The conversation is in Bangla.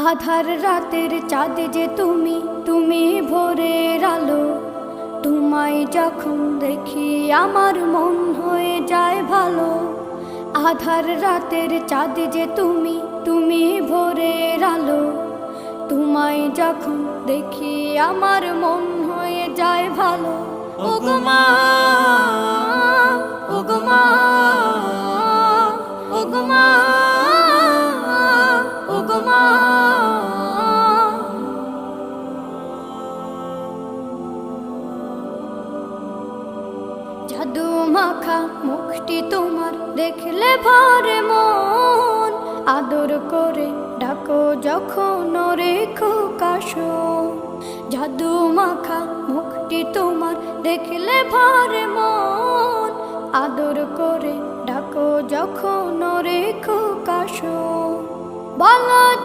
আধার রাতের চাঁদ যে তুমি, তুমি ভোরের আলো। তোমায় যখন দেখি আমার মন হয়ে যায় ভালো। আধার রাতের চাঁদ যে তুমি, তুমি ভোরের আলো। তোমায় যখন দেখি আমার মন হয়ে যায় ভালো। ওগো মা, ওগো মা, ওগো মা, ওগো মা। জাদু মাখা মুখটি তোমার দেখলে ভরে মন। আদর করে ডাকো যখন রেখো কাশন। জাদু মাখা মুখটি তোমার দেখলে ভরে মন। আদর করে ডাকো যখন রেখো কাশন। বলো